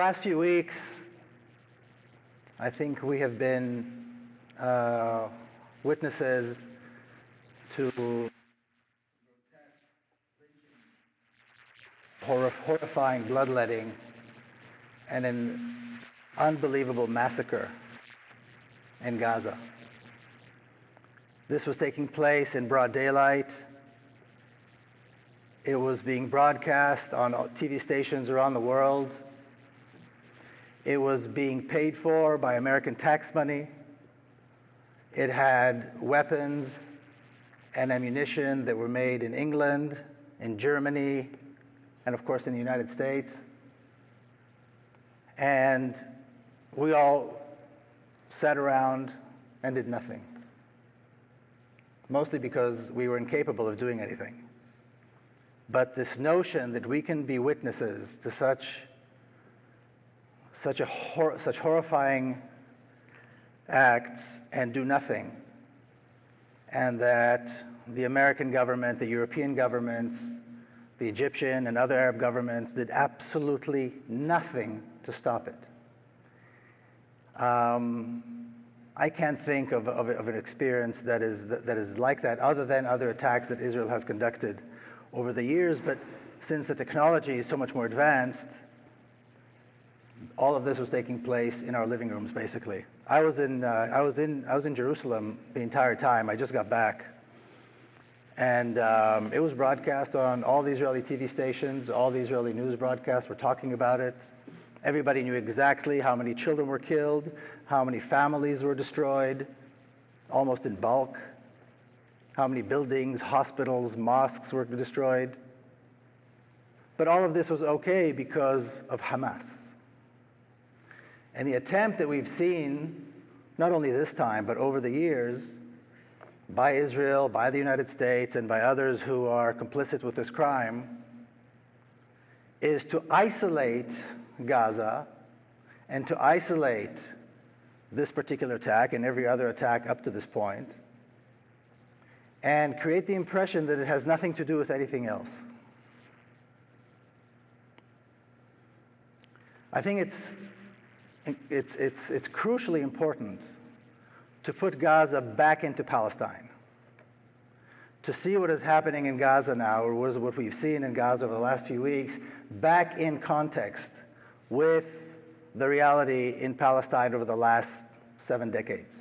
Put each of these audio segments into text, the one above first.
last few weeks, I think we have been witnesses to horrifying bloodletting and an unbelievable massacre in Gaza. This was taking place in broad daylight. It was being broadcast on TV stations around the world. It was being paid for by American tax money. It had weapons and ammunition that were made in England, in Germany, and of course in the United States. And we all sat around and did nothing, mostly because we were incapable of doing anything. But this notion that we can be witnesses to such horrifying acts and do nothing, and that the American government, the European governments, the Egyptian and other Arab governments did absolutely nothing to stop it. I can't think of an experience that is like that, other than other attacks that Israel has conducted over the years. But since the technology is so much more advanced, all of this was taking place in our living rooms, basically. I was in Jerusalem the entire time. I just got back, and it was broadcast on all the Israeli TV stations. All the Israeli news broadcasts were talking about it. Everybody knew exactly how many children were killed, how many families were destroyed, almost in bulk, how many buildings, hospitals, mosques were destroyed. But all of this was okay because of Hamas. And the attempt that we've seen, not only this time, but over the years, by Israel, by the United States, and by others who are complicit with this crime, is to isolate Gaza and to isolate this particular attack and every other attack up to this point, and create the impression that it has nothing to do with anything else. I think it's crucially important to put Gaza back into Palestine, to see what is happening in Gaza now, or what we've seen in Gaza over the last few weeks, back in context with the reality in Palestine over the last 7 decades.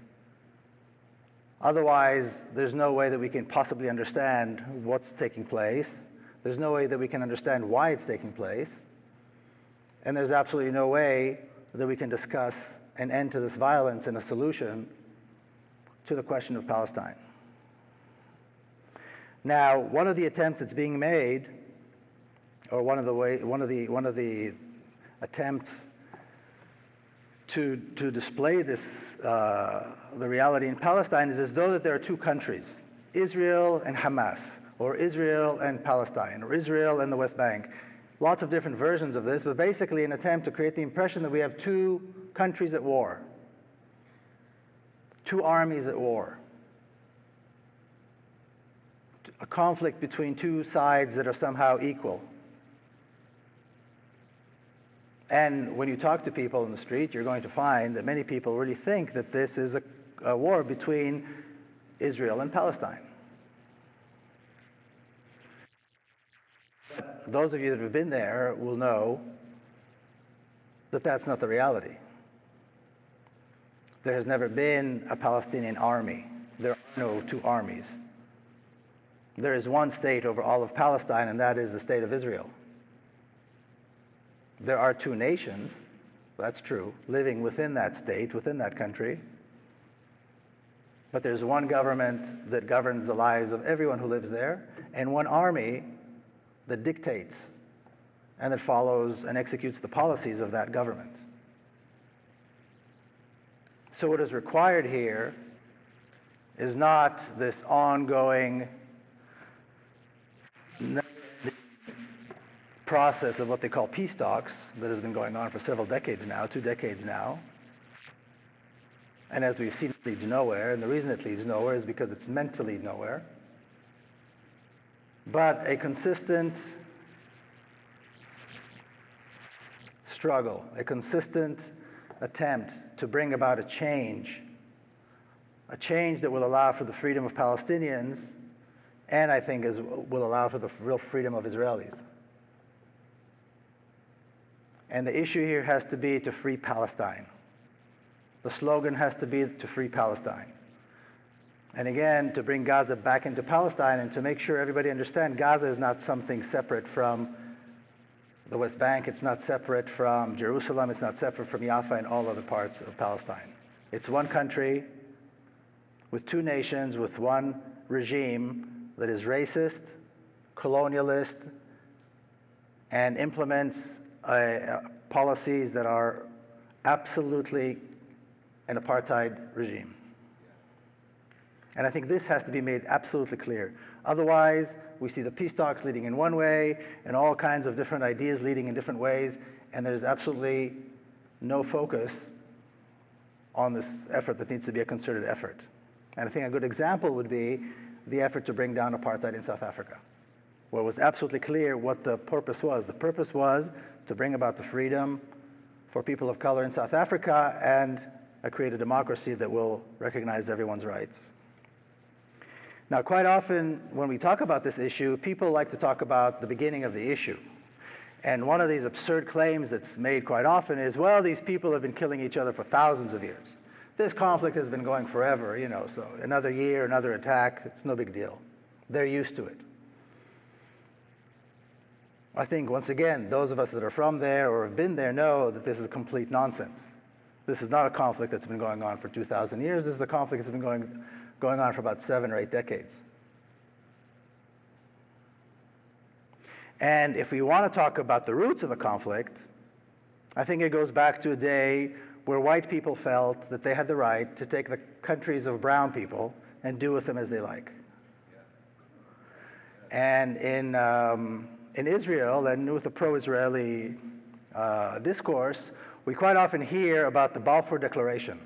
Otherwise, there's no way that we can possibly understand what's taking place. There's no way that we can understand why it's taking place. And there's absolutely no way that we can discuss an end to this violence and a solution to the question of Palestine. Now, one of the attempts that's being made, or one of the attempts to display this, the reality in Palestine, is as though that there are two countries, Israel and Hamas, or Israel and Palestine, or Israel and the West Bank. Lots of different versions of this, but basically an attempt to create the impression that we have two countries at war, two armies at war, a conflict between two sides that are somehow equal. And when you talk to people in the street, you're going to find that many people really think that this is a war between Israel and Palestine. But those of you that have been there will know that that's not the reality. There has never been a Palestinian army. There are no two armies. There is one state over all of Palestine, and that is the state of Israel. There are two nations, that's true, living within that state, within that country. But there's one government that governs the lives of everyone who lives there, and one army that dictates and that follows and executes the policies of that government. So what is required here is not this ongoing process of what they call peace talks that has been going on for several decades now, 2 decades now. And as we've seen, it leads nowhere, and the reason it leads nowhere is because it's meant to lead nowhere. But a consistent, struggle, a consistent attempt to bring about a change that will allow for the freedom of Palestinians, and I think will allow for the real freedom of Israelis. And the issue here has to be to free Palestine. The slogan has to be to free Palestine. And again, to bring Gaza back into Palestine and to make sure everybody understands Gaza is not something separate from the West Bank, it's not separate from Jerusalem, it's not separate from Yaffa and all other parts of Palestine. It's one country with two nations, with one regime that is racist, colonialist, and implements policies that are absolutely an apartheid regime. And I think this has to be made absolutely clear. Otherwise, we see the peace talks leading in one way and all kinds of different ideas leading in different ways, and there's absolutely no focus on this effort that needs to be a concerted effort. And I think a good example would be the effort to bring down apartheid in South Africa, where it was absolutely clear what the purpose was. The purpose was to bring about the freedom for people of color in South Africa and create a democracy that will recognize everyone's rights. Now, quite often when we talk about this issue, people like to talk about the beginning of the issue. And one of these absurd claims that's made quite often is, well, these people have been killing each other for thousands of years. This conflict has been going forever, so another year, another attack, it's no big deal. They're used to it. I think, once again, those of us that are from there or have been there know that this is complete nonsense. This is not a conflict that's been going on for 2,000 years. This is a conflict that's been going on for about 7 or 8 decades. And if we want to talk about the roots of the conflict, I think it goes back to a day where white people felt that they had the right to take the countries of brown people and do with them as they like. And in Israel, and with the pro-Israeli discourse, we quite often hear about the Balfour Declaration.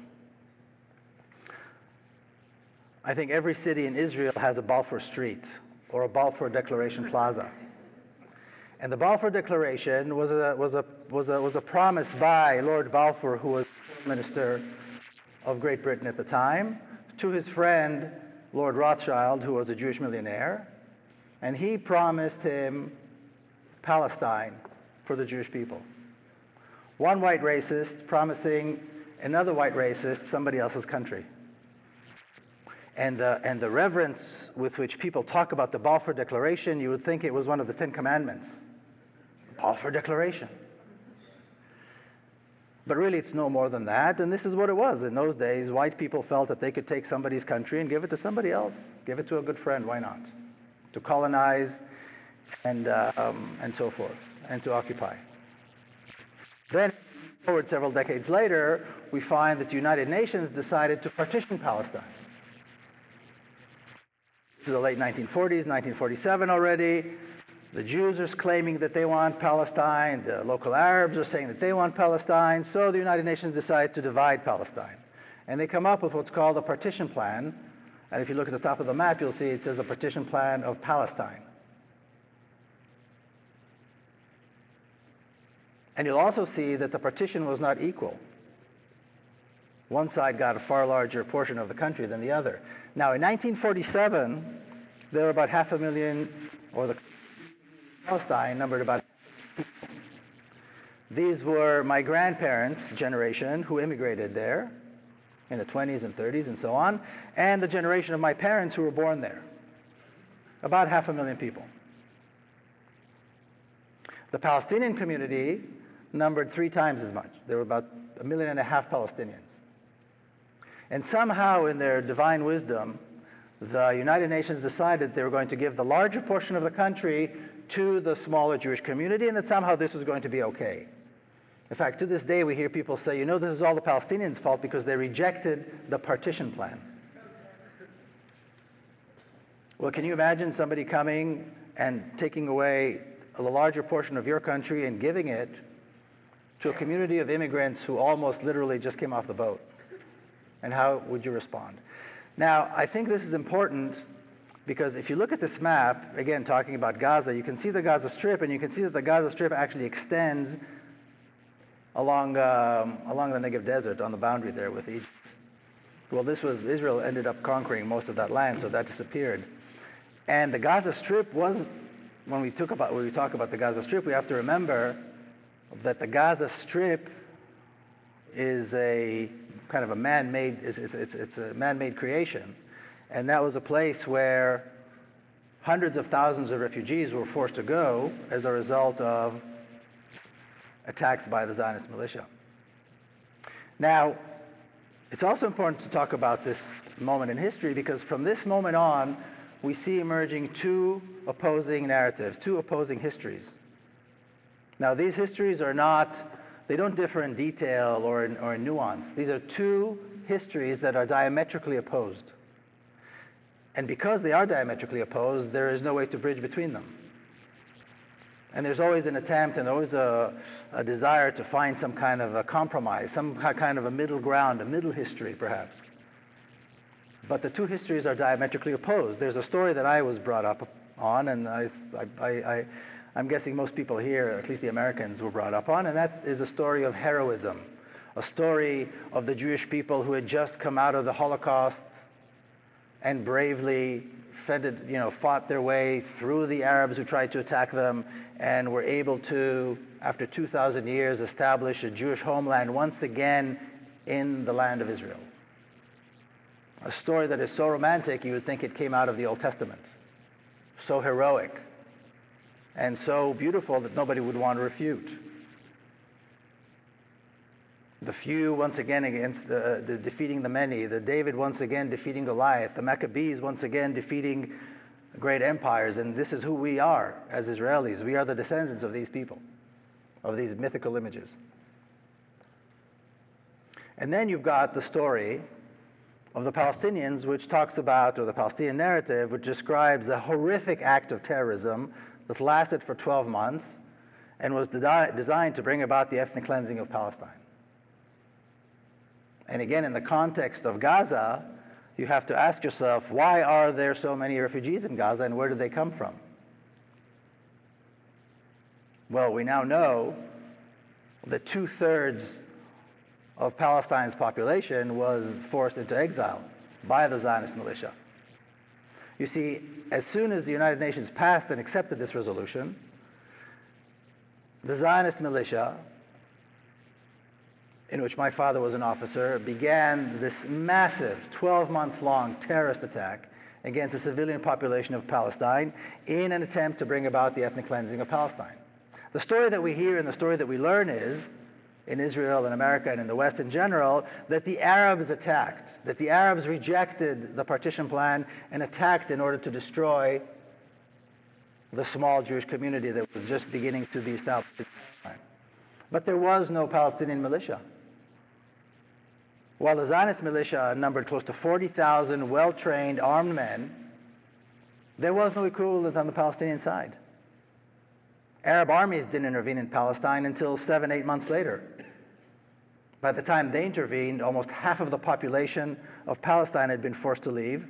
I think every city in Israel has a Balfour Street or a Balfour Declaration Plaza. And the Balfour Declaration was a promise by Lord Balfour, who was Prime Minister of Great Britain at the time, to his friend Lord Rothschild, who was a Jewish millionaire, and he promised him Palestine for the Jewish people. One white racist promising another white racist somebody else's country. And the reverence with which people talk about the Balfour Declaration, you would think it was one of the 10 Commandments. Balfour Declaration. But really it's no more than that, and this is what it was. In those days, white people felt that they could take somebody's country and give it to somebody else. Give it to a good friend, why not? To colonize and so forth, and to occupy. Then, forward several decades later, we find that the United Nations decided to partition Palestine. To the late 1940s, 1947 already. The Jews are claiming that they want Palestine. The local Arabs are saying that they want Palestine. So the United Nations decided to divide Palestine. And they come up with what's called a Partition Plan. And if you look at the top of the map, you'll see it says a Partition Plan of Palestine. And you'll also see that the partition was not equal. One side got a far larger portion of the country than the other. Now, in 1947, there were about 500,000, or the Palestine numbered about. These were my grandparents' generation who immigrated there in the 20s and 30s and so on, and the generation of my parents who were born there. About 500,000 people. The Palestinian community numbered 3 times as much. There were about 1.5 million Palestinians. And somehow, in their divine wisdom, the United Nations decided they were going to give the larger portion of the country to the smaller Jewish community, and that somehow this was going to be okay. In fact, to this day, we hear people say, this is all the Palestinians' fault because they rejected the Partition Plan. Well, can you imagine somebody coming and taking away a larger portion of your country and giving it to a community of immigrants who almost literally just came off the boat? And how would you respond? Now, I think this is important because if you look at this map, again, talking about Gaza, you can see the Gaza Strip, and you can see that the Gaza Strip actually extends along the Negev desert on the boundary there with Egypt. Well, Israel ended up conquering most of that land, so that disappeared. And the Gaza Strip was, when we talk about the Gaza Strip, we have to remember that the Gaza Strip is a kind of a man-made, it's a man-made creation. And that was a place where hundreds of thousands of refugees were forced to go as a result of attacks by the Zionist militia. Now, it's also important to talk about this moment in history, because from this moment on, we see emerging two opposing narratives, two opposing histories. Now, these histories are not, they don't differ in detail or in nuance. These are two histories that are diametrically opposed. And because they are diametrically opposed, there is no way to bridge between them. And there's always an attempt and always a desire to find some kind of a compromise, some kind of a middle ground, a middle history perhaps. But the two histories are diametrically opposed. There's a story that I was brought up on, and I'm guessing most people here, at least the Americans, were brought up on, and that is a story of heroism, a story of the Jewish people who had just come out of the Holocaust and bravely fought their way through the Arabs who tried to attack them, and were able to, after 2,000 years, establish a Jewish homeland once again in the land of Israel. A story that is so romantic, you would think it came out of the Old Testament. So heroic, and so beautiful that nobody would want to refute. The few once again against the defeating the many, the David once again defeating Goliath, the Maccabees once again defeating great empires, and this is who we are as Israelis. We are the descendants of these people, of these mythical images. And then you've got the story of the Palestinians, which talks about, or the Palestinian narrative, which describes a horrific act of terrorism that lasted for 12 months and was designed to bring about the ethnic cleansing of Palestine. And again, in the context of Gaza, you have to ask yourself, why are there so many refugees in Gaza, and where do they come from? Well, we now know that 2/3 of Palestine's population was forced into exile by the Zionist militia. You see, as soon as the United Nations passed and accepted this resolution, the Zionist militia, in which my father was an officer, began this massive 12-month-long terrorist attack against the civilian population of Palestine in an attempt to bring about the ethnic cleansing of Palestine. The story that we hear and the story that we learn is, in Israel and America and in the West in general, that the Arabs attacked, that the Arabs rejected the Partition Plan and attacked in order to destroy the small Jewish community that was just beginning to be established at the time. But there was no Palestinian militia. While the Zionist militia numbered close to 40,000 well-trained armed men, there was no equivalent on the Palestinian side. Arab armies didn't intervene in Palestine until 7-8 months later. By the time they intervened, almost half of the population of Palestine had been forced to leave.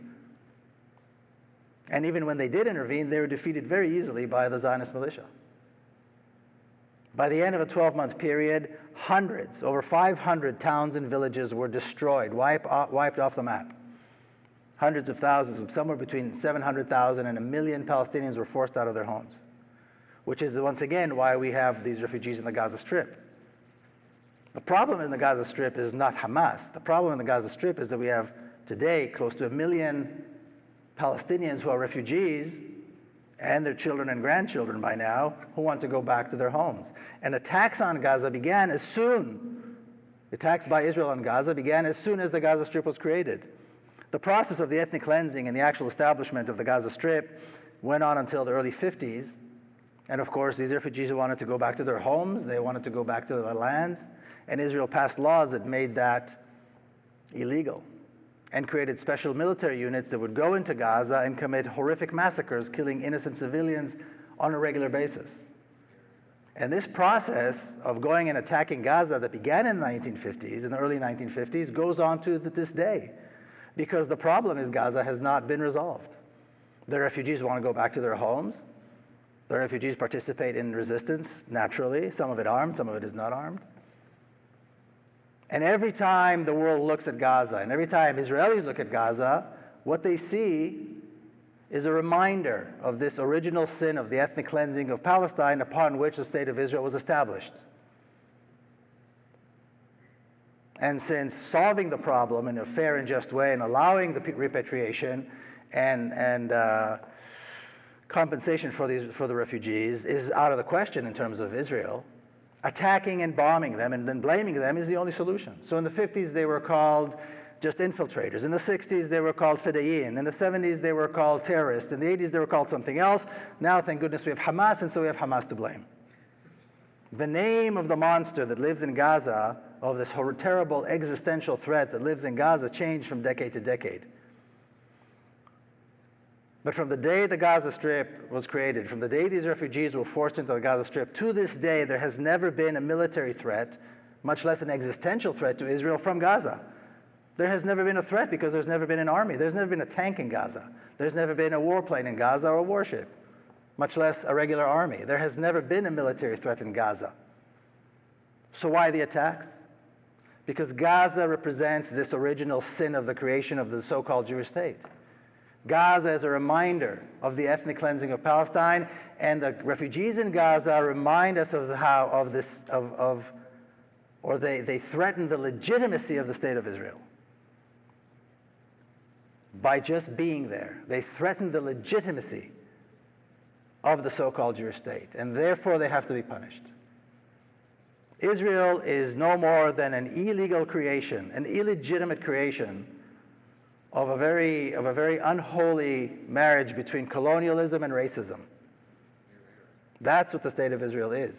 And even when they did intervene, they were defeated very easily by the Zionist militia. By the end of a 12-month period, hundreds, over 500 towns and villages were destroyed, wiped off the map. Hundreds of thousands, somewhere between 700,000 and 1 million Palestinians were forced out of their homes, which is once again why we have these refugees in the Gaza Strip. The problem in the Gaza Strip is not Hamas. The problem in the Gaza Strip is that we have today close to 1 million Palestinians who are refugees, and their children and grandchildren by now, who want to go back to their homes. And attacks on Gaza began as soon, attacks by Israel on Gaza began as soon as the Gaza Strip was created. The process of the ethnic cleansing and the actual establishment of the Gaza Strip went on until the early 50s. And of course, these refugees wanted to go back to their homes, they wanted to go back to their lands, and Israel passed laws that made that illegal, and created special military units that would go into Gaza and commit horrific massacres, killing innocent civilians on a regular basis. And this process of going and attacking Gaza that began in the 1950s, in the early 1950s, goes on to this day, because the problem is Gaza has not been resolved. The refugees want to go back to their homes. The refugees participate in resistance, naturally, some of it armed, some of it is not armed. And every time the world looks at Gaza, and every time Israelis look at Gaza, what they see is a reminder of this original sin of the ethnic cleansing of Palestine upon which the State of Israel was established. And since solving the problem in a fair and just way and allowing the repatriation and compensation for the refugees is out of the question in terms of Israel, attacking and bombing them and then blaming them is the only solution. So in the 50s they were called just infiltrators. In the 60s they were called fidayeen. In the 70s they were called terrorists. In the 80s they were called something else. Now, thank goodness, we have Hamas, and so we have Hamas to blame. The name of the monster that lives in Gaza, of this terrible existential threat that lives in Gaza, changed from decade to decade. But from the day the Gaza Strip was created, from the day these refugees were forced into the Gaza Strip, to this day there has never been a military threat, much less an existential threat to Israel from Gaza. There has never been a threat because there's never been an army. There's never been a tank in Gaza. There's never been a warplane in Gaza or a warship, much less a regular army. There has never been a military threat in Gaza. So why the attacks? Because Gaza represents this original sin of the creation of the so-called Jewish state. Gaza is a reminder of the ethnic cleansing of Palestine, and the refugees in Gaza remind us of they threaten the legitimacy of the state of Israel. By just being there, they threaten the legitimacy of the so-called Jewish state, and therefore they have to be punished. Israel is no more than an illegal creation, an illegitimate creation of a very unholy marriage between colonialism and racism. That's what the state of Israel is.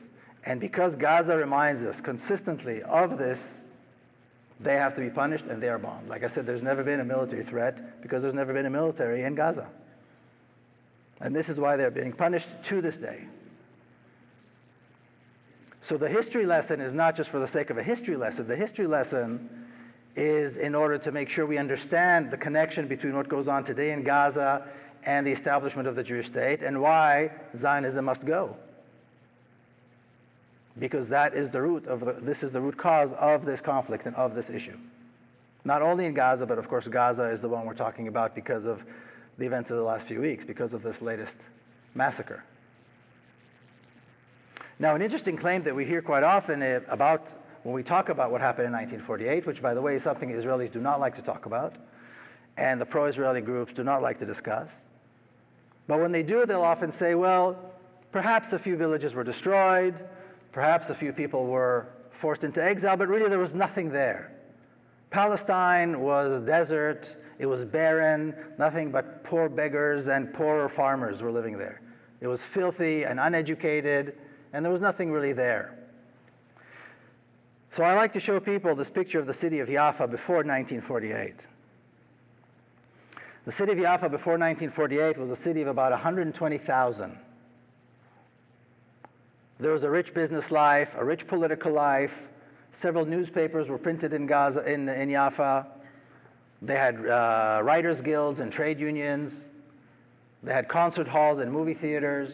And because Gaza reminds us consistently of this, they have to be punished and they are bombed. Like I said, there's never been a military threat because there's never been a military in Gaza. And this is why they're being punished to this day. So the history lesson is not just for the sake of a history lesson. The history lesson is in order to make sure we understand the connection between what goes on today in Gaza and the establishment of the Jewish state, and why Zionism must go. Because that is the root of this is the root cause of this conflict and of this issue. Not only in Gaza, but of course Gaza is the one we're talking about because of the events of the last few weeks, because of this latest massacre. Now, an interesting claim that we hear quite often about when we talk about what happened in 1948, which, by the way, is something Israelis do not like to talk about, and the pro-Israeli groups do not like to discuss. But when they do, they'll often say, well, perhaps a few villages were destroyed, perhaps a few people were forced into exile, but really there was nothing there. Palestine was a desert, it was barren, nothing but poor beggars and poorer farmers were living there. It was filthy and uneducated, and there was nothing really there. So I like to show people this picture of the city of Yaffa before 1948. The city of Yaffa before 1948 was a city of about 120,000. There was a rich business life, a rich political life. Several newspapers were printed in Gaza, in Yaffa. They had writers' guilds and trade unions. They had concert halls and movie theaters.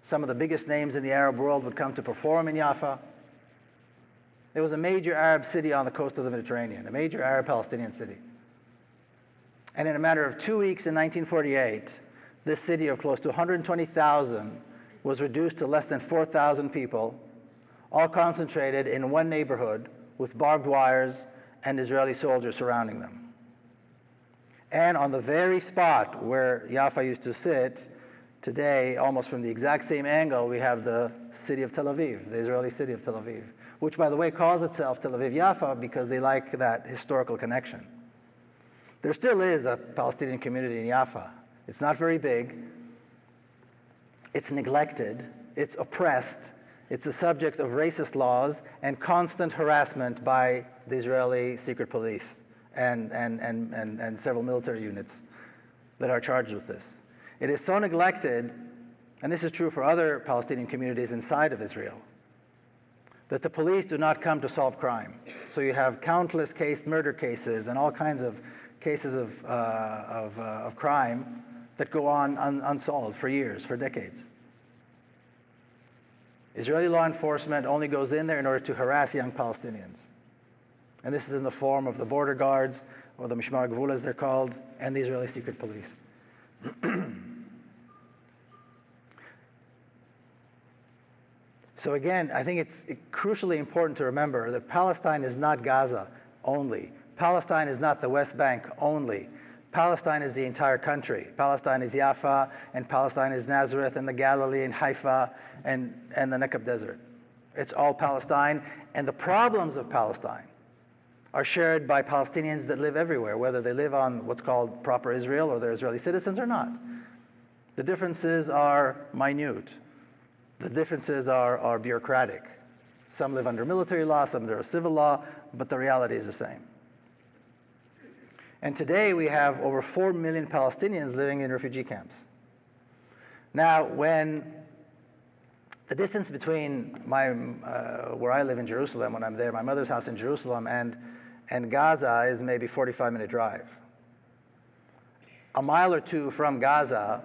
Some of the biggest names in the Arab world would come to perform in Yaffa. It was a major Arab city on the coast of the Mediterranean, a major Arab Palestinian city. And in a matter of 2 weeks in 1948, this city of close to 120,000 was reduced to less than 4,000 people, all concentrated in one neighborhood with barbed wires and Israeli soldiers surrounding them. And on the very spot where Yaffa used to sit, today, almost from the exact same angle, we have the city of Tel Aviv, the Israeli city of Tel Aviv, which, by the way, calls itself Tel Aviv Yaffa because they like that historical connection. There still is a Palestinian community in Yaffa. It's not very big. It's neglected. It's oppressed. It's the subject of racist laws and constant harassment by the Israeli secret police and several military units that are charged with this. It is so neglected, and this is true for other Palestinian communities inside of Israel, that the police do not come to solve crime. So you have countless murder cases and all kinds of cases of crime that go on unsolved for years, for decades. Israeli law enforcement only goes in there in order to harass young Palestinians. And this is in the form of the border guards, or the Mishmar Gvul as they're called, and the Israeli secret police. So again, I think it's crucially important to remember that Palestine is not Gaza only. Palestine is not the West Bank only. Palestine is the entire country. Palestine is Yaffa, and Palestine is Nazareth, and the Galilee, and Haifa, and the Negev Desert. It's all Palestine, and the problems of Palestine are shared by Palestinians that live everywhere, whether they live on what's called proper Israel or they're Israeli citizens or not. The differences are minute. The differences are bureaucratic. Some live under military law, some under a civil law, but the reality is the same. And today we have over 4 million Palestinians living in refugee camps. Now, when the distance between where I live in Jerusalem, when I'm there, my mother's house in Jerusalem, and Gaza is maybe 45-minute drive. A mile or two from Gaza,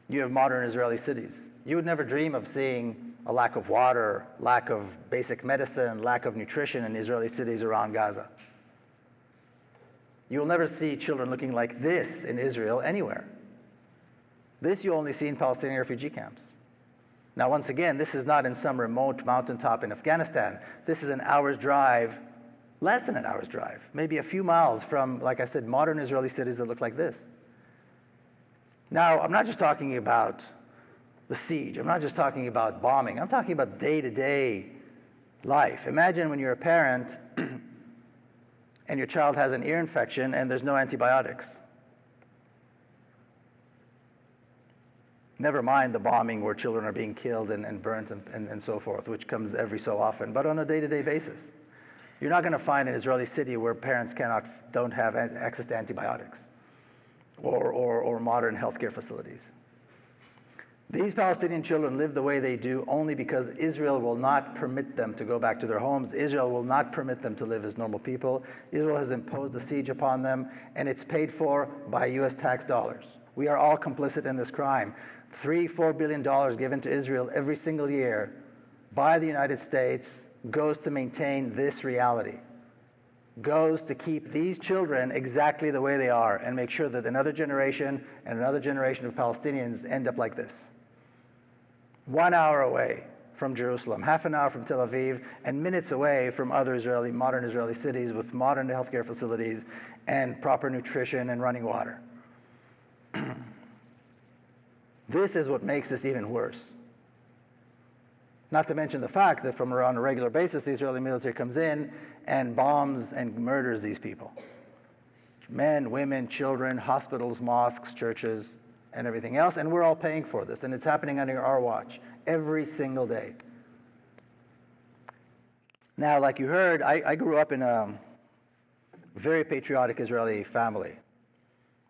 you have modern Israeli cities. You would never dream of seeing a lack of water, lack of basic medicine, lack of nutrition in Israeli cities around Gaza. You will never see children looking like this in Israel anywhere. This you only see in Palestinian refugee camps. Now, once again, this is not in some remote mountaintop in Afghanistan. This is an hour's drive, less than an hour's drive, maybe a few miles from, like I said, modern Israeli cities that look like this. Now, I'm not just talking about the siege. I'm not just talking about bombing. I'm talking about day-to-day life. Imagine when you're a parent and your child has an ear infection and there's no antibiotics. Never mind the bombing where children are being killed and burnt and so forth, which comes every so often, but on a day-to-day basis. You're not going to find an Israeli city where parents don't have access to antibiotics or modern healthcare facilities. These Palestinian children live the way they do only because Israel will not permit them to go back to their homes. Israel will not permit them to live as normal people. Israel has imposed a siege upon them, and it's paid for by U.S. tax dollars. We are all complicit in this crime. $3-4 billion given to Israel every single year by the United States goes to maintain this reality, goes to keep these children exactly the way they are and make sure that another generation and another generation of Palestinians end up like this. 1 hour away from Jerusalem, half an hour from Tel Aviv, and minutes away from other modern Israeli cities with modern healthcare facilities and proper nutrition and running water. This is what makes this even worse. Not to mention the fact that on a regular basis, the Israeli military comes in and bombs and murders these people. Men, women, children, hospitals, mosques, churches, and everything else, and we're all paying for this, and it's happening under our watch every single day. Now, like you heard, I grew up in a very patriotic Israeli family.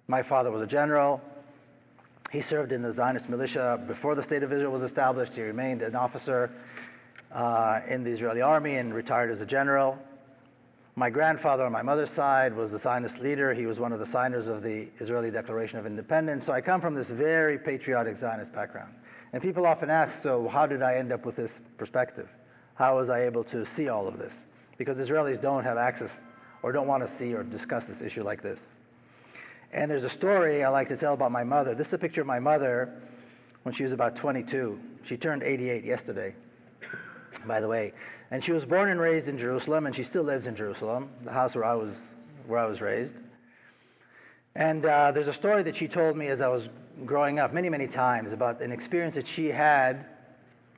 My father was a general. He served in the Zionist militia before the State of Israel was established. He remained an officer in the Israeli army and retired as a general. My grandfather on my mother's side was the Zionist leader. He was one of the signers of the Israeli Declaration of Independence. So I come from this very patriotic Zionist background. And people often ask, so how did I end up with this perspective? How was I able to see all of this? Because Israelis don't have access or don't want to see or discuss this issue like this. And there's a story I like to tell about my mother. This is a picture of my mother when she was about 22. She turned 88 yesterday, by the way. And she was born and raised in Jerusalem, and she still lives in Jerusalem, the house where I was raised. And there's a story that she told me as I was growing up many, many times about an experience that she had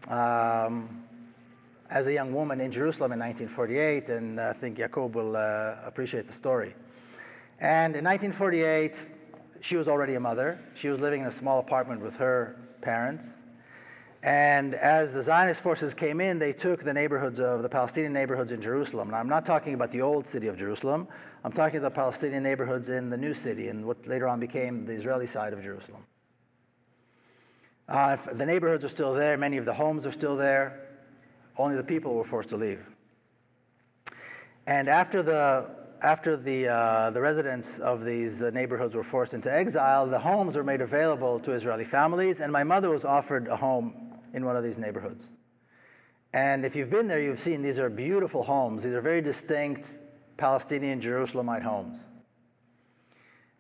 as a young woman in Jerusalem in 1948, and I think Yaakov will appreciate the story. And in 1948, she was already a mother. She was living in a small apartment with her parents. And as the Zionist forces came in, they took the Palestinian neighborhoods in Jerusalem. Now, I'm not talking about the old city of Jerusalem. I'm talking about the Palestinian neighborhoods in the new city, in what later on became the Israeli side of Jerusalem. The neighborhoods are still there. Many of the homes are still there. Only the people were forced to leave. And after the residents of these neighborhoods were forced into exile, the homes were made available to Israeli families, and my mother was offered a home in one of these neighborhoods. And if you've been there, you've seen these are beautiful homes. These are very distinct Palestinian Jerusalemite homes.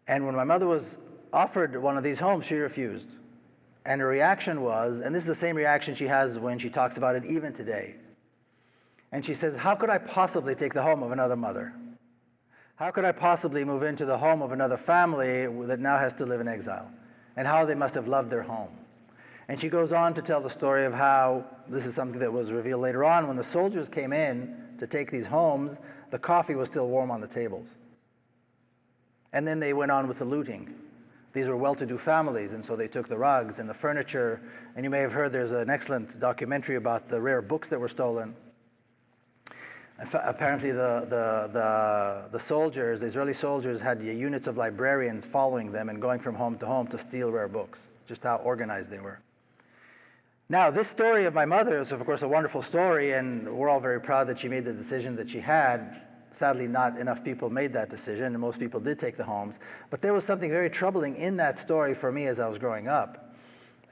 And when my mother was offered one of these homes, she refused. And her reaction was, and this is the same reaction she has when she talks about it even today. And she says, how could I possibly take the home of another mother? How could I possibly move into the home of another family that now has to live in exile? And how they must have loved their home. And she goes on to tell the story of how, this is something that was revealed later on, when the soldiers came in to take these homes, the coffee was still warm on the tables. And then they went on with the looting. These were well-to-do families, and so they took the rugs and the furniture. And you may have heard there's an excellent documentary about the rare books that were stolen. Apparently the soldiers, the Israeli soldiers, had units of librarians following them and going from home to steal rare books, just how organized they were. Now, this story of my mother is, of course, a wonderful story, and we're all very proud that she made the decision that she had. Sadly, not enough people made that decision, and most people did take the homes. But there was something very troubling in that story for me as I was growing up.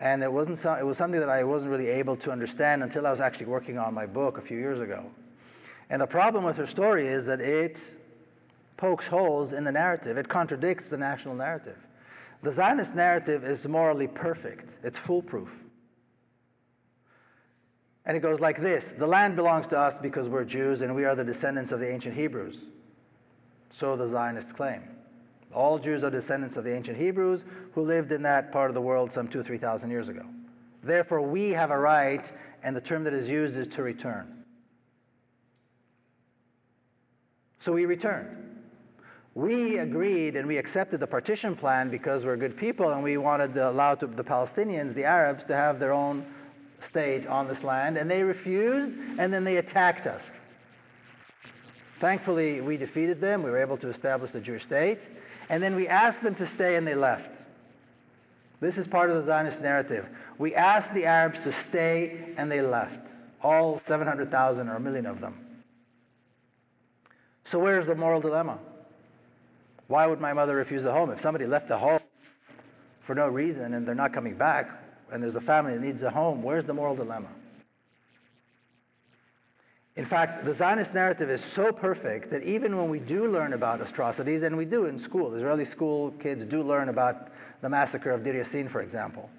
And it was something that I wasn't really able to understand until I was actually working on my book a few years ago. And the problem with her story is that it pokes holes in the narrative. It contradicts the national narrative. The Zionist narrative is morally perfect. It's foolproof. And it goes like this: the land belongs to us because we're Jews and we are the descendants of the ancient Hebrews. So the Zionists claim. All Jews are descendants of the ancient Hebrews who lived in that part of the world some 2,000 or 3,000 years ago. Therefore, we have a right, and the term that is used is to return. So we returned. We agreed and we accepted the Partition Plan because we're good people and we wanted to allow the Palestinians, the Arabs, to have their own state on this land, and they refused, and then they attacked us. Thankfully, we defeated them. We were able to establish the Jewish state, and then we asked them to stay, and they left. This is part of the Zionist narrative. We asked the Arabs to stay, and they left. All 700,000 or a million of them. So where's the moral dilemma? Why would my mother refuse the home? If somebody left the home for no reason and they're not coming back, and there's a family that needs a home, where's the moral dilemma? In fact, the Zionist narrative is so perfect that even when we do learn about atrocities, and we do in school, Israeli school kids do learn about the massacre of Deir Yassin, for example.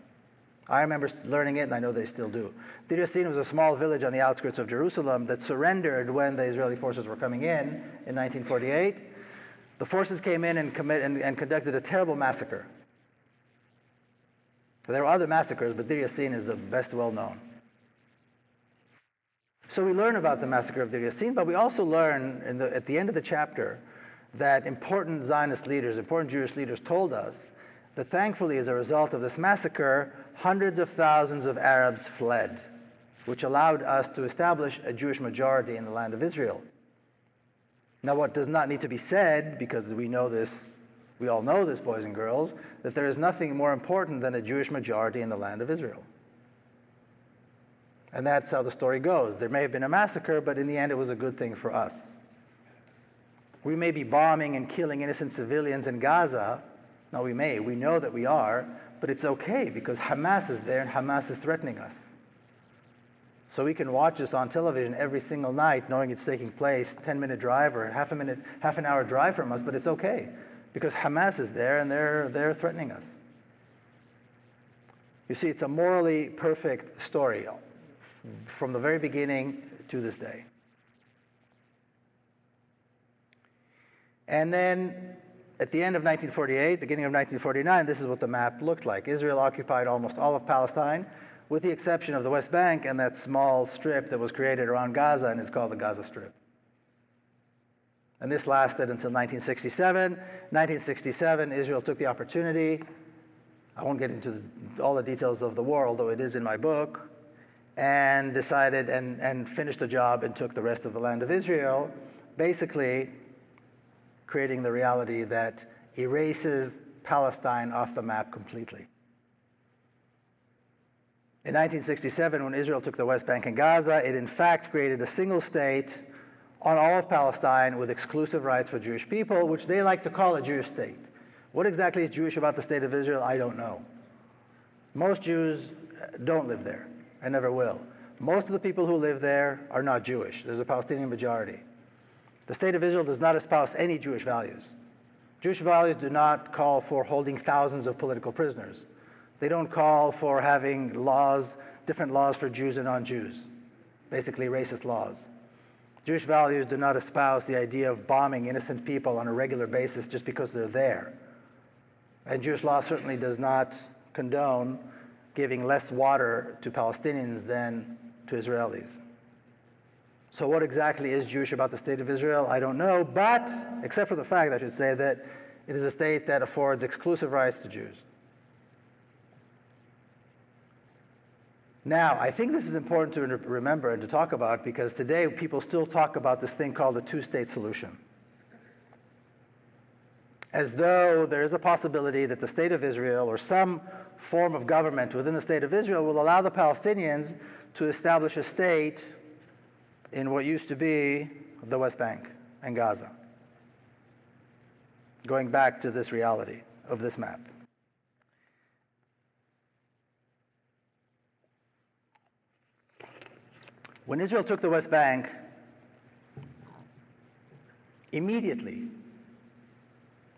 I remember learning it, and I know they still do. Deir Yassin was a small village on the outskirts of Jerusalem that surrendered when the Israeli forces were coming in 1948. The forces came in and conducted a terrible massacre. There were other massacres, but Deir Yassin is the best well-known. So we learn about the massacre of Deir Yassin, but we also learn at the end of the chapter that important Zionist leaders, important Jewish leaders told us that thankfully as a result of this massacre, hundreds of thousands of Arabs fled, which allowed us to establish a Jewish majority in the land of Israel. Now, what does not need to be said, because we know this, we all know this, boys and girls, that there is nothing more important than a Jewish majority in the land of Israel. And that's how the story goes. There may have been a massacre, but in the end it was a good thing for us. We may be bombing and killing innocent civilians in Gaza. No, we know that we are, but it's okay because Hamas is there and Hamas is threatening us. So we can watch this on television every single night knowing it's taking place, 10-minute drive or half an hour drive from us, but it's okay because Hamas is there and they're threatening us. You see, it's a morally perfect story from the very beginning to this day. And then at the end of 1948, beginning of 1949, this is what the map looked like. Israel occupied almost all of Palestine, with the exception of the West Bank and that small strip that was created around Gaza, and it's called the Gaza Strip. And this lasted until 1967. 1967, Israel took the opportunity. I won't get into all the details of the war, although it is in my book, and decided and finished the job and took the rest of the land of Israel, basically creating the reality that erases Palestine off the map completely. In 1967, when Israel took the West Bank and Gaza, it in fact created a single state on all of Palestine with exclusive rights for Jewish people, which they like to call a Jewish state. What exactly is Jewish about the state of Israel? I don't know. Most Jews don't live there and never will. Most of the people who live there are not Jewish. There's a Palestinian majority. The State of Israel does not espouse any Jewish values. Jewish values do not call for holding thousands of political prisoners. They don't call for having laws, different laws for Jews and non-Jews, basically racist laws. Jewish values do not espouse the idea of bombing innocent people on a regular basis just because they're there. And Jewish law certainly does not condone giving less water to Palestinians than to Israelis. So what exactly is Jewish about the State of Israel? I don't know, but, except for the fact, I should say, that it is a state that affords exclusive rights to Jews. Now, I think this is important to remember and to talk about because today people still talk about this thing called the two-state solution. As though there is a possibility that the State of Israel or some form of government within the State of Israel will allow the Palestinians to establish a state in what used to be the West Bank and Gaza. Going back to this reality of this map. When Israel took the West Bank, immediately,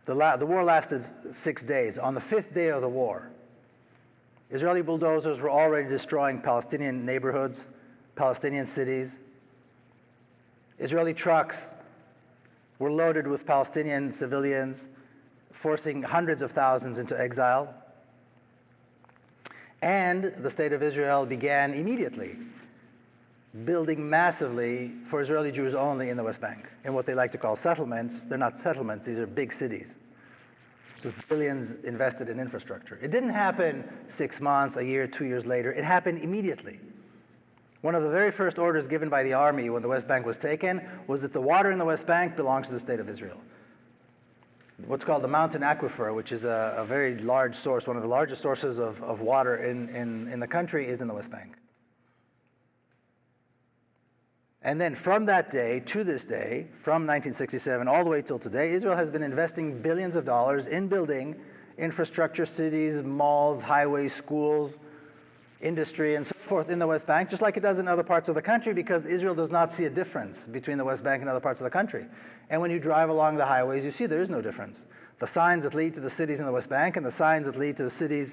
the war lasted 6 days. On the 5th day of the war, Israeli bulldozers were already destroying Palestinian neighborhoods, Palestinian cities. Israeli trucks were loaded with Palestinian civilians, forcing hundreds of thousands into exile. And the State of Israel began immediately building massively for Israeli Jews only in the West Bank, in what they like to call settlements. They're not settlements, these are big cities, with billions invested in infrastructure. It didn't happen 6 months, a year, 2 years later. It happened immediately. One of the very first orders given by the army when the West Bank was taken was that the water in the West Bank belongs to the State of Israel. What's called the mountain aquifer, which is a very large source, one of the largest sources of water in the country, is in the West Bank. And then from that day to this day, from 1967 all the way till today, Israel has been investing billions of dollars in building infrastructure, cities, malls, highways, schools, industry, and so forth in the West Bank, just like it does in other parts of the country, because Israel does not see a difference between the West Bank and other parts of the country. And when you drive along the highways, you see there is no difference. The signs that lead to the cities in the West Bank and the signs that lead to the cities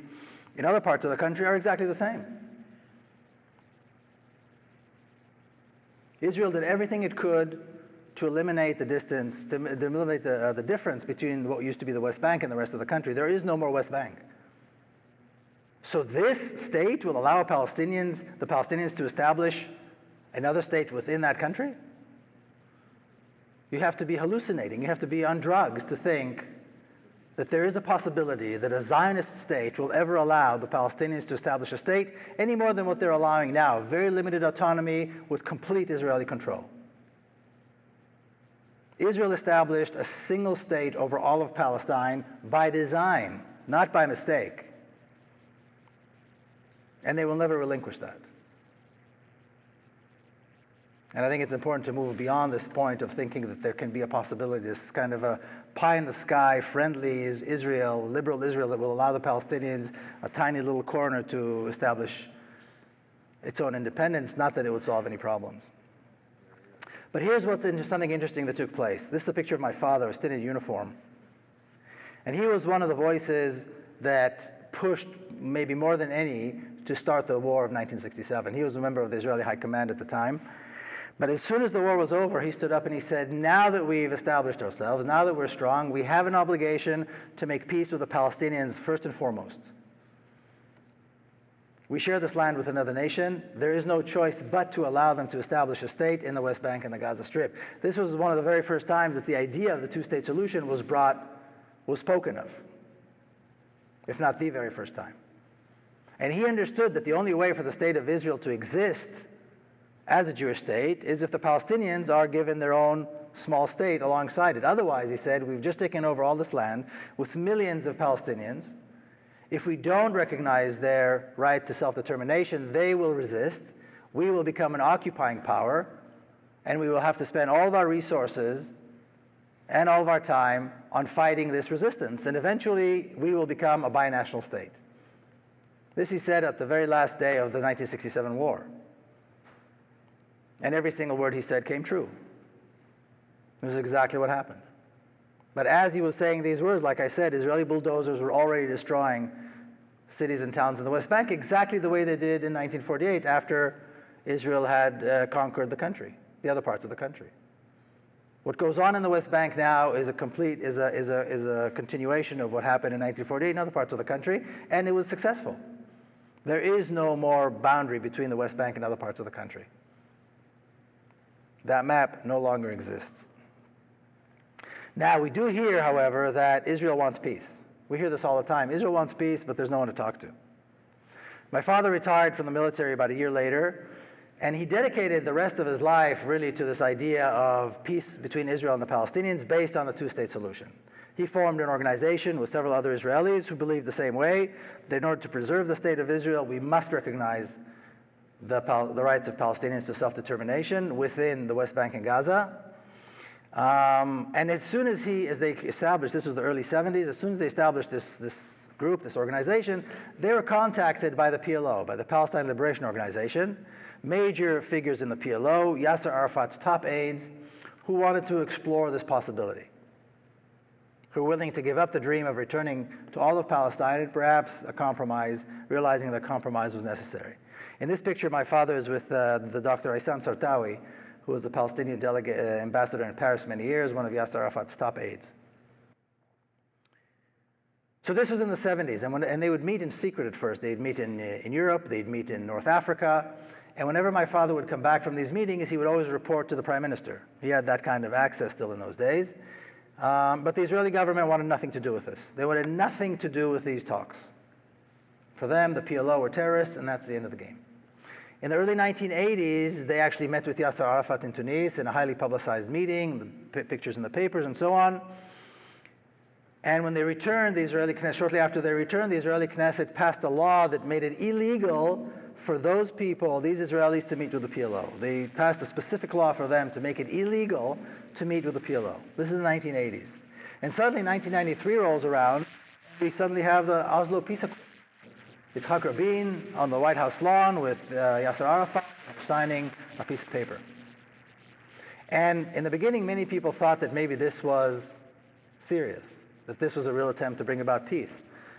in other parts of the country are exactly the same. Israel did everything it could to eliminate the distance, to eliminate the difference between what used to be the West Bank and the rest of the country. There is no more West Bank. So this state will allow the Palestinians to establish another state within that country? You have to be hallucinating, you have to be on drugs to think that there is a possibility that a Zionist state will ever allow the Palestinians to establish a state any more than what they're allowing now, very limited autonomy with complete Israeli control. Israel established a single state over all of Palestine by design, not by mistake. And they will never relinquish that. And I think it's important to move beyond this point of thinking that there can be a possibility, this kind of a pie-in-the-sky, friendly Israel, liberal Israel that will allow the Palestinians a tiny little corner to establish its own independence, not that it would solve any problems. But here's something interesting that took place. This is a picture of my father, still in uniform. And he was one of the voices that pushed, maybe more than any, to start the war of 1967. He was a member of the Israeli High Command at the time. But as soon as the war was over, he stood up and he said, now that we've established ourselves, now that we're strong, we have an obligation to make peace with the Palestinians first and foremost. We share this land with another nation. There is no choice but to allow them to establish a state in the West Bank and the Gaza Strip. This was one of the very first times that the idea of the two-state solution was spoken of, if not the very first time. And he understood that the only way for the state of Israel to exist as a Jewish state is if the Palestinians are given their own small state alongside it. Otherwise, he said, we've just taken over all this land with millions of Palestinians. If we don't recognize their right to self-determination, they will resist. We will become an occupying power, and we will have to spend all of our resources and all of our time on fighting this resistance. And eventually, we will become a binational state. This he said at the very last day of the 1967 war. And every single word he said came true. This is exactly what happened. But as he was saying these words, like I said, Israeli bulldozers were already destroying cities and towns in the West Bank exactly the way they did in 1948 after Israel had conquered the country, the other parts of the country. What goes on in the West Bank now is a continuation of what happened in 1948 in other parts of the country, and it was successful. There is no more boundary between the West Bank and other parts of the country. That map no longer exists. Now, we do hear, however, that Israel wants peace. We hear this all the time. Israel wants peace, but there's no one to talk to. My father retired from the military about a year later, and he dedicated the rest of his life really to this idea of peace between Israel and the Palestinians based on the two-state solution. He formed an organization with several other Israelis who believed the same way, that in order to preserve the state of Israel, we must recognize the rights of Palestinians to self-determination within the West Bank and Gaza. And as soon as they established, this was the early 70s, as soon as they established this group, this organization, they were contacted by the PLO, by the Palestine Liberation Organization, major figures in the PLO, Yasser Arafat's top aides, who wanted to explore this possibility, who were willing to give up the dream of returning to all of Palestine and perhaps a compromise, realizing that compromise was necessary. In this picture, my father is with the Dr. Aysam Sartawi, who was the Palestinian delegate, ambassador in Paris many years, one of Yasser Arafat's top aides. So this was in the 70s, and they would meet in secret at first. They'd meet in Europe, they'd meet in North Africa, and whenever my father would come back from these meetings, he would always report to the Prime Minister. He had that kind of access still in those days. But the Israeli government wanted nothing to do with this. They wanted nothing to do with these talks. For them, the PLO were terrorists, and that's the end of the game. In the early 1980s, they actually met with Yasser Arafat in Tunis in a highly publicized meeting, the pictures in the papers and so on. And when they returned, the Israeli Knesset, shortly after they returned, the Israeli Knesset passed a law that made it illegal for those people, these Israelis, to meet with the PLO. They passed a specific law for them to make it illegal to meet with the PLO. This is the 1980s. And suddenly 1993 rolls around, we suddenly have the Oslo Peace Accord. Yitzhak Rabin on the White House lawn with Yasser Arafat signing a piece of paper. And in the beginning, many people thought that maybe this was serious, that this was a real attempt to bring about peace.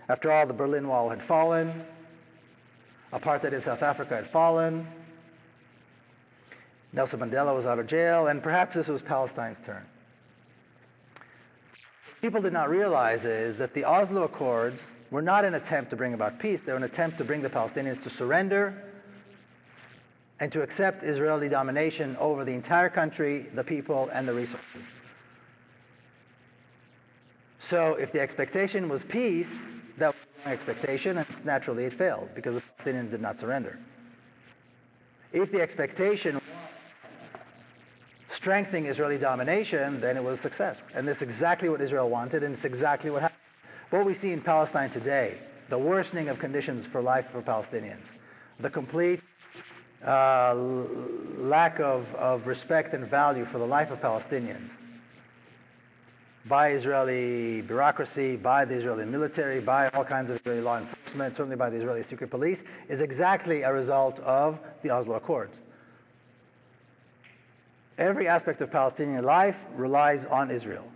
After all, the Berlin Wall had fallen, apartheid in South Africa had fallen, Nelson Mandela was out of jail, and perhaps this was Palestine's turn. What people did not realize is that the Oslo Accords were not an attempt to bring about peace. They were an attempt to bring the Palestinians to surrender and to accept Israeli domination over the entire country, the people, and the resources. So if the expectation was peace, that was the wrong expectation, and naturally it failed because the Palestinians did not surrender. If the expectation was strengthening Israeli domination, then it was a success. And that's exactly what Israel wanted, and it's exactly what happened. What we see in Palestine today, the worsening of conditions for life for Palestinians, the complete lack of respect and value for the life of Palestinians by Israeli bureaucracy, by the Israeli military, by all kinds of Israeli law enforcement, certainly by the Israeli secret police, is exactly a result of the Oslo Accords. Every aspect of Palestinian life relies on Israel.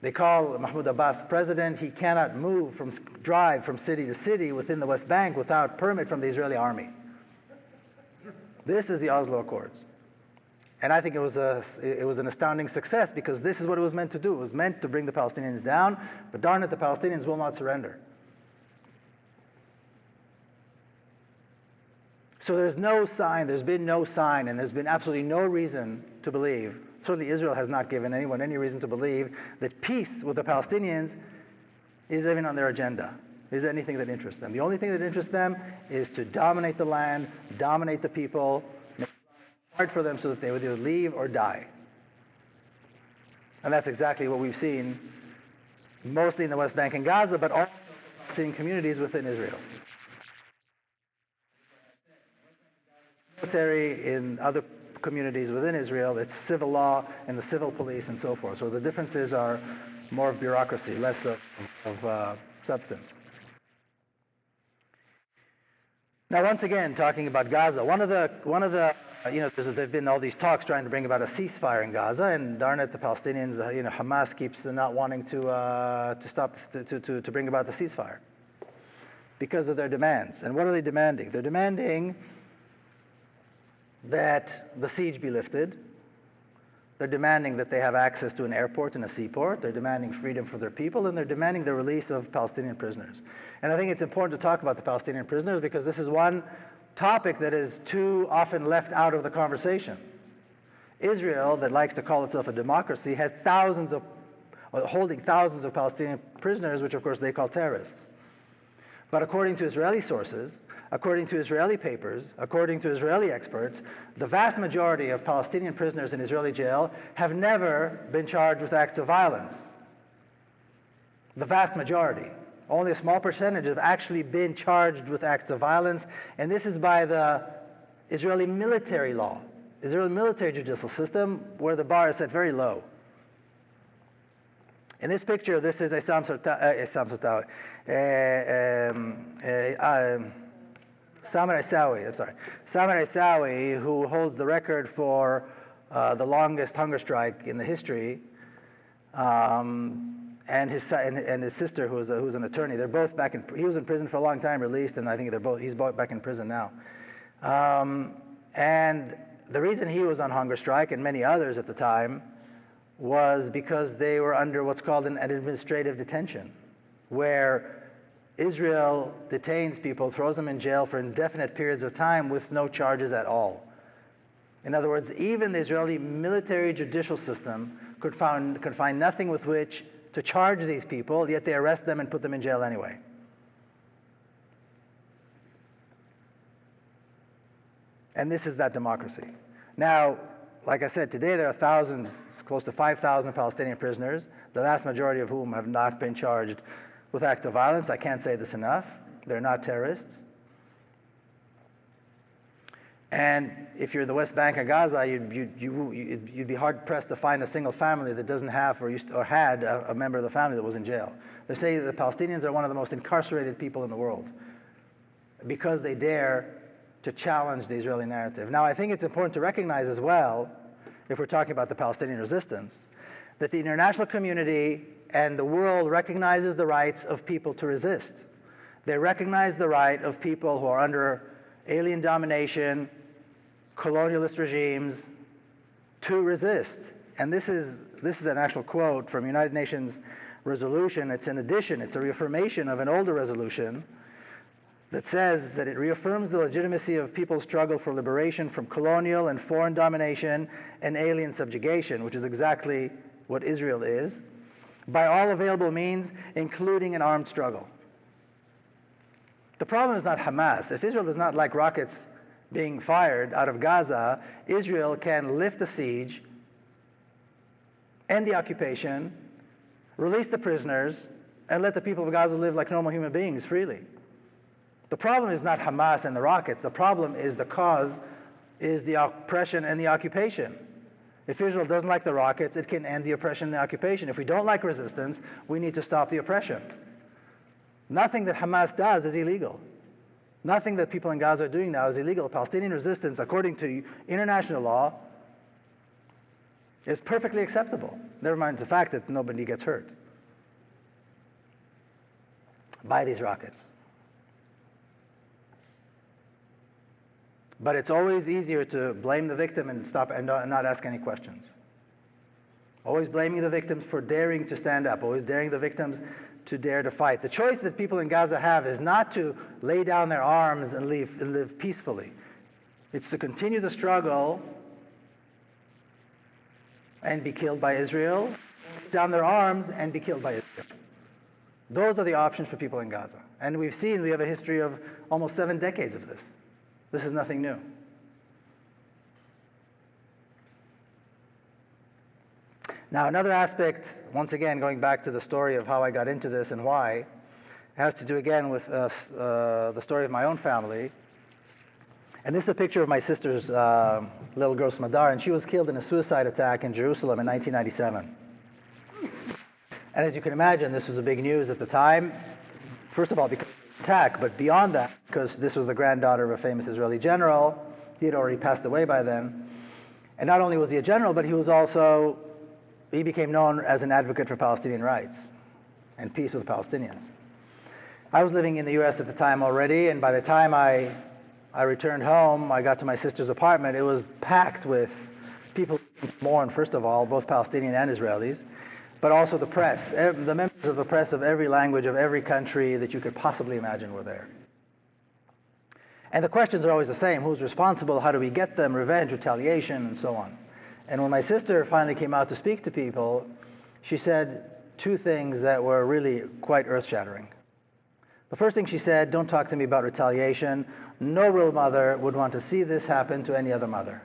They call Mahmoud Abbas president. He cannot drive from city to city within the West Bank without permit from the Israeli army. This is the Oslo Accords. And I think it was an astounding success because this is what it was meant to do. It was meant to bring the Palestinians down, but darn it, the Palestinians will not surrender. So there's been no sign, and there's been absolutely no reason to believe, certainly Israel has not given anyone any reason to believe that peace with the Palestinians is even on their agenda, is anything that interests them. The only thing that interests them is to dominate the land, dominate the people, make it hard for them so that they would either leave or die. And that's exactly what we've seen, mostly in the West Bank and Gaza, but also in Palestinian communities within Israel. Military in other communities within Israel, it's civil law and the civil police and so forth. So the differences are more of bureaucracy, less of substance. Now, once again, talking about Gaza, one of the there've been all these talks trying to bring about a ceasefire in Gaza, and darn it, the Palestinians, Hamas keeps not wanting to stop to bring about the ceasefire because of their demands. And what are they demanding? They're demanding that the siege be lifted. They're demanding that they have access to an airport and a seaport. They're demanding freedom for their people, and they're demanding the release of Palestinian prisoners. And I think it's important to talk about the Palestinian prisoners because this is one topic that is too often left out of the conversation. Israel, that likes to call itself a democracy, has holding thousands of Palestinian prisoners, which of course they call terrorists. But according to Israeli sources, according to Israeli papers, according to Israeli experts, the vast majority of Palestinian prisoners in Israeli jail have never been charged with acts of violence. The vast majority. Only a small percentage have actually been charged with acts of violence, and this is by the Israeli military law, Israeli military judicial system, where the bar is set very low. In this picture, this is Samar Isawi, who holds the record for the longest hunger strike in the history, and his sister, who's an attorney. They're both back in. He was in prison for a long time, released, and I think he's back in prison now. And the reason he was on hunger strike, and many others at the time, was because they were under what's called an administrative detention, where Israel detains people, throws them in jail for indefinite periods of time with no charges at all. In other words, even the Israeli military judicial system could find nothing with which to charge these people, yet they arrest them and put them in jail anyway. And this is that democracy. Now, like I said, today there are thousands, close to 5,000 Palestinian prisoners, the vast majority of whom have not been charged with acts of violence. I can't say this enough. They're not terrorists. And if you're in the West Bank and Gaza, you'd be hard-pressed to find a single family that doesn't have or had a member of the family that was in jail. They say that the Palestinians are one of the most incarcerated people in the world because they dare to challenge the Israeli narrative. Now, I think it's important to recognize as well, if we're talking about the Palestinian resistance, that the international community and the world recognizes the rights of people to resist. They recognize the right of people who are under alien domination, colonialist regimes, to resist. And this is an actual quote from United Nations resolution. It's an addition, it's a reaffirmation of an older resolution that says that it reaffirms the legitimacy of people's struggle for liberation from colonial and foreign domination and alien subjugation, which is exactly what Israel is, by all available means, including an armed struggle. The problem is not Hamas. If Israel does not like rockets being fired out of Gaza, Israel can lift the siege, end the occupation, release the prisoners, and let the people of Gaza live like normal human beings freely. The problem is not Hamas and the rockets. The problem is the cause is the oppression and the occupation. If Israel doesn't like the rockets, it can end the oppression and the occupation. If we don't like resistance, we need to stop the oppression. Nothing that Hamas does is illegal. Nothing that people in Gaza are doing now is illegal. Palestinian resistance, according to international law, is perfectly acceptable. Never mind the fact that nobody gets hurt by these rockets. But it's always easier to blame the victim and stop and not ask any questions. Always blaming the victims for daring to stand up, always daring the victims to dare to fight. The choice that people in Gaza have is not to lay down their arms and live peacefully. It's to continue the struggle and be killed by Israel, lay down their arms and be killed by Israel. Those are the options for people in Gaza. And we have a history of almost 7 decades of this. This is nothing new. Now, another aspect, once again, going back to the story of how I got into this and why, has to do again with the story of my own family. And this is a picture of my sister's little girl, Smadar, and she was killed in a suicide attack in Jerusalem in 1997. And as you can imagine, this was a big news at the time. First of all, because of the attack, but beyond that, because this was the granddaughter of a famous Israeli general. He had already passed away by then. And not only was he a general, but he became known as an advocate for Palestinian rights and peace with Palestinians. I was living in the US at the time already, and by the time I returned home, I got to my sister's apartment, it was packed with people who mourn, first of all, both Palestinian and Israelis, but also the press. The members of the press of every language, of every country that you could possibly imagine were there. And the questions are always the same. Who's responsible? How do we get them? Revenge, retaliation, and so on. And when my sister finally came out to speak to people, she said two things that were really quite earth-shattering. The first thing she said, don't talk to me about retaliation. No real mother would want to see this happen to any other mother.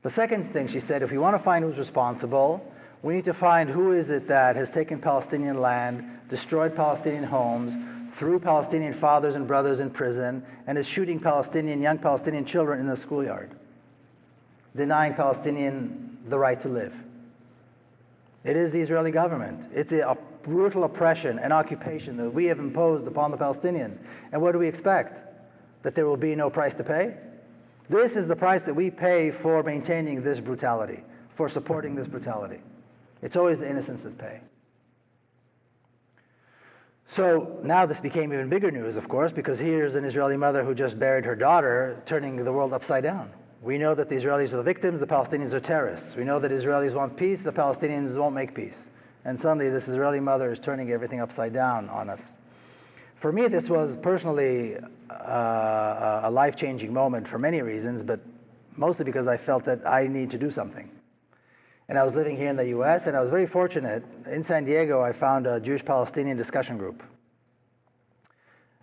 The second thing she said, if we want to find who's responsible, we need to find who is it that has taken Palestinian land, destroyed Palestinian homes, threw Palestinian fathers and brothers in prison, and is shooting young Palestinian children in the schoolyard, denying Palestinian the right to live. It is the Israeli government. It's a brutal oppression and occupation that we have imposed upon the Palestinians. And what do we expect? That there will be no price to pay? This is the price that we pay for maintaining this brutality, for supporting this brutality. It's always the innocents that pay. So now this became even bigger news, of course, because here's an Israeli mother who just buried her daughter, turning the world upside down. We know that the Israelis are the victims, the Palestinians are terrorists. We know that Israelis want peace, the Palestinians won't make peace. And suddenly this Israeli mother is turning everything upside down on us. For me, this was personally a life-changing moment for many reasons, but mostly because I felt that I need to do something. And I was living here in the US, and I was very fortunate. In San Diego, I found a Jewish-Palestinian discussion group.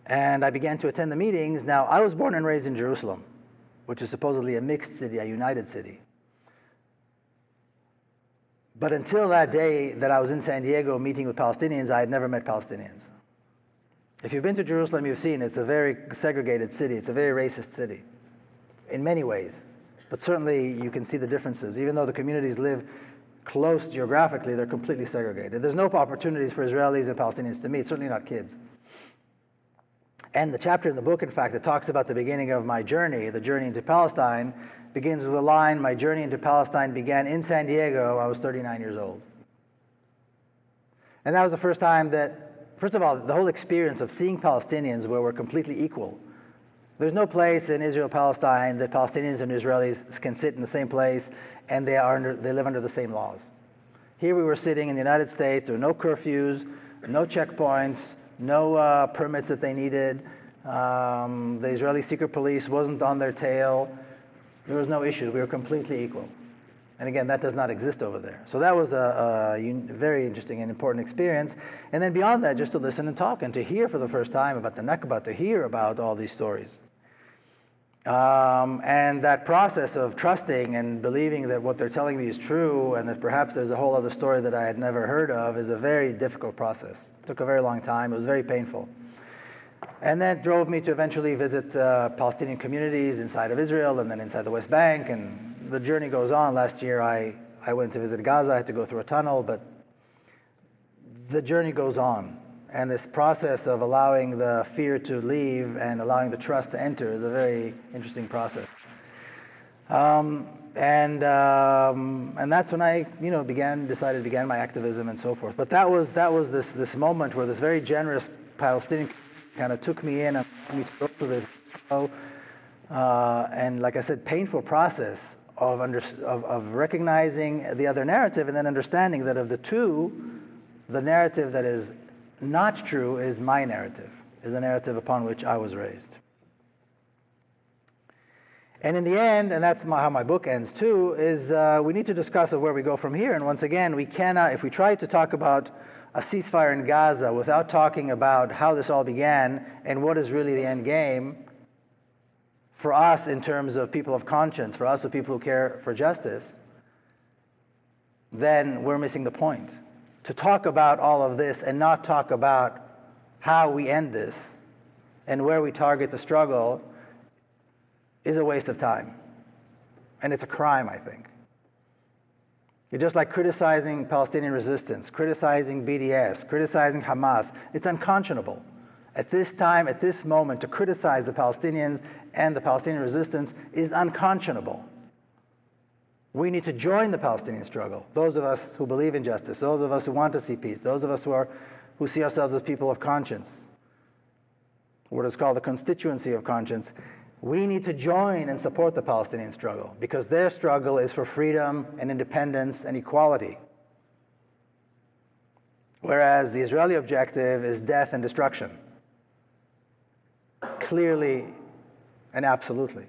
And I began to attend the meetings. Now, I was born and raised in Jerusalem, which is supposedly a mixed city, a united city. But until that day that I was in San Diego meeting with Palestinians, I had never met Palestinians. If you've been to Jerusalem, you've seen it's a very segregated city. It's a very racist city in many ways. But certainly you can see the differences. Even though the communities live close geographically, they're completely segregated. There's no opportunities for Israelis and Palestinians to meet, certainly not kids. And the chapter in the book, in fact, that talks about the beginning of my journey, the journey into Palestine, begins with a line, my journey into Palestine began in San Diego. I was 39 years old. And that was the first time that, first of all, the whole experience of seeing Palestinians where we're completely equal. There's no place in Israel-Palestine that Palestinians and Israelis can sit in the same place and they live under the same laws. Here we were sitting in the United States, there were no curfews, no checkpoints, no permits that they needed. The Israeli secret police wasn't on their tail. There was no issue. We were completely equal. And again, that does not exist over there. So that was a very interesting and important experience. And then beyond that, just to listen and talk and to hear for the first time about the Nakba, to hear about all these stories. And that process of trusting and believing that what they're telling me is true and that perhaps there's a whole other story that I had never heard of is a very difficult process. It took a very long time. It was very painful. And that drove me to eventually visit Palestinian communities inside of Israel and then inside the West Bank. And the journey goes on. Last year I went to visit Gaza. I had to go through a tunnel, but the journey goes on. And this process of allowing the fear to leave and allowing the trust to enter is a very interesting process. And that's when I, decided to begin my activism and so forth. But that was this moment where this very generous Palestinian kind of took me in and allowed me to go through this, and like I said, painful process of recognizing the other narrative and then understanding that of the two, the narrative that is not true is my narrative, is the narrative upon which I was raised. And in the end, and that's how my book ends too, is we need to discuss where we go from here. And once again, we cannot, if we try to talk about a ceasefire in Gaza without talking about how this all began and what is really the end game for us in terms of people of conscience, for us as people who care for justice, then we're missing the point. To talk about all of this and not talk about how we end this and where we target the struggle is a waste of time. And it's a crime, I think. It's just like criticizing Palestinian resistance, criticizing BDS, criticizing Hamas. It's unconscionable. At this time, at this moment, to criticize the Palestinians and the Palestinian resistance is unconscionable. We need to join the Palestinian struggle. Those of us who believe in justice, those of us who want to see peace, those of us who see ourselves as people of conscience, what is called the constituency of conscience, we need to join and support the Palestinian struggle because their struggle is for freedom and independence and equality. Whereas the Israeli objective is death and destruction. Clearly and absolutely.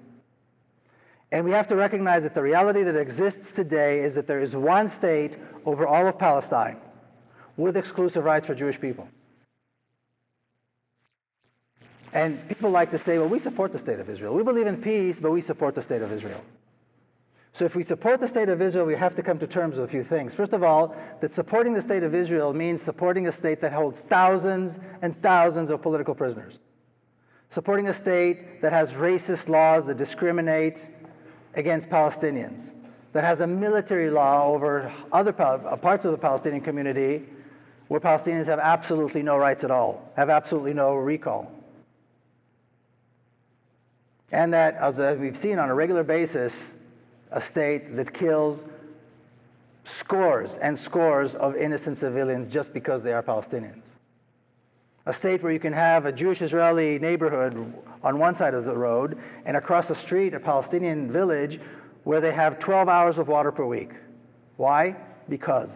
And we have to recognize that the reality that exists today is that there is one state over all of Palestine with exclusive rights for Jewish people. And people like to say, well, we support the state of Israel. We believe in peace, but we support the state of Israel. So if we support the state of Israel, we have to come to terms with a few things. First of all, that supporting the state of Israel means supporting a state that holds thousands and thousands of political prisoners. Supporting a state that has racist laws that discriminate against Palestinians, that has a military law over other parts of the Palestinian community where Palestinians have absolutely no rights at all, have absolutely no recall. And that, as we've seen on a regular basis, a state that kills scores and scores of innocent civilians just because they are Palestinians. A state where you can have a Jewish-Israeli neighborhood on one side of the road and across the street a Palestinian village where they have 12 hours of water per week. Why? Because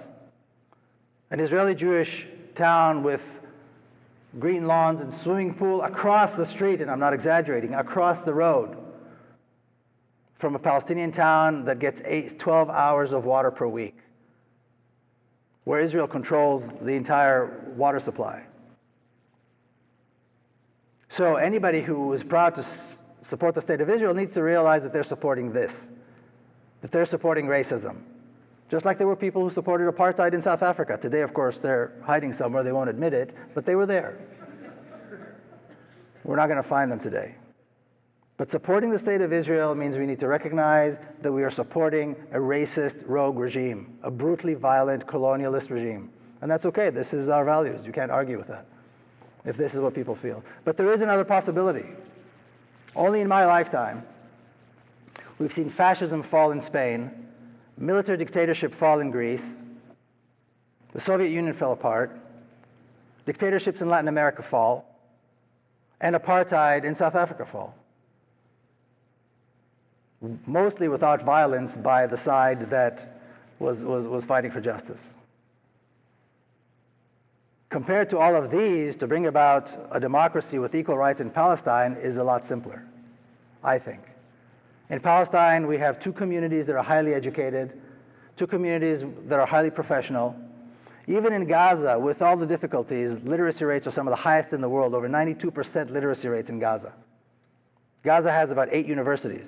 an Israeli-Jewish town with green lawns and swimming pool across the street, and I'm not exaggerating, across the road from a Palestinian town that gets 12 hours of water per week, where Israel controls the entire water supply. So anybody who is proud to support the state of Israel needs to realize that they're supporting this, that they're supporting racism. Just like there were people who supported apartheid in South Africa. Today, of course, they're hiding somewhere, they won't admit it, but they were there. We're not going to find them today. But supporting the state of Israel means we need to recognize that we are supporting a racist, rogue regime, a brutally violent colonialist regime. And that's okay, this is our values, you can't argue with that, if this is what people feel. But there is another possibility. Only in my lifetime, we've seen fascism fall in Spain, military dictatorship fall in Greece, the Soviet Union fell apart, dictatorships in Latin America fall, and apartheid in South Africa fall. Mostly without violence by the side that was fighting for justice. Compared to all of these, to bring about a democracy with equal rights in Palestine is a lot simpler, I think. In Palestine, we have two communities that are highly educated, two communities that are highly professional. Even in Gaza, with all the difficulties, literacy rates are some of the highest in the world, over 92% literacy rates in Gaza. Gaza has about 8 universities.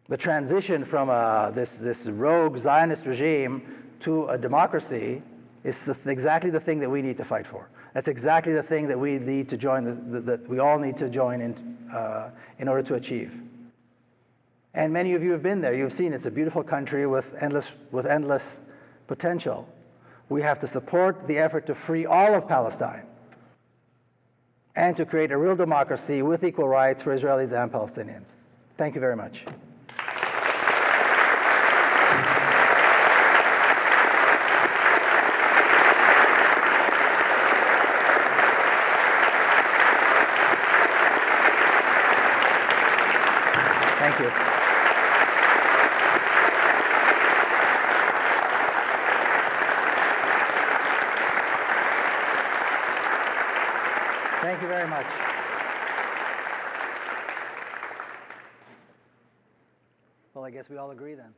The transition from this rogue Zionist regime to a democracy is exactly the thing that we need to fight for. That's exactly the thing that we need to join, that we all need to join in order to achieve. And many of you have been there. You've seen it's a beautiful country with endless potential. We have to support the effort to free all of Palestine and to create a real democracy with equal rights for Israelis and Palestinians. Thank you very much. Thank you. Thank you very much. Well, I guess we all agree then.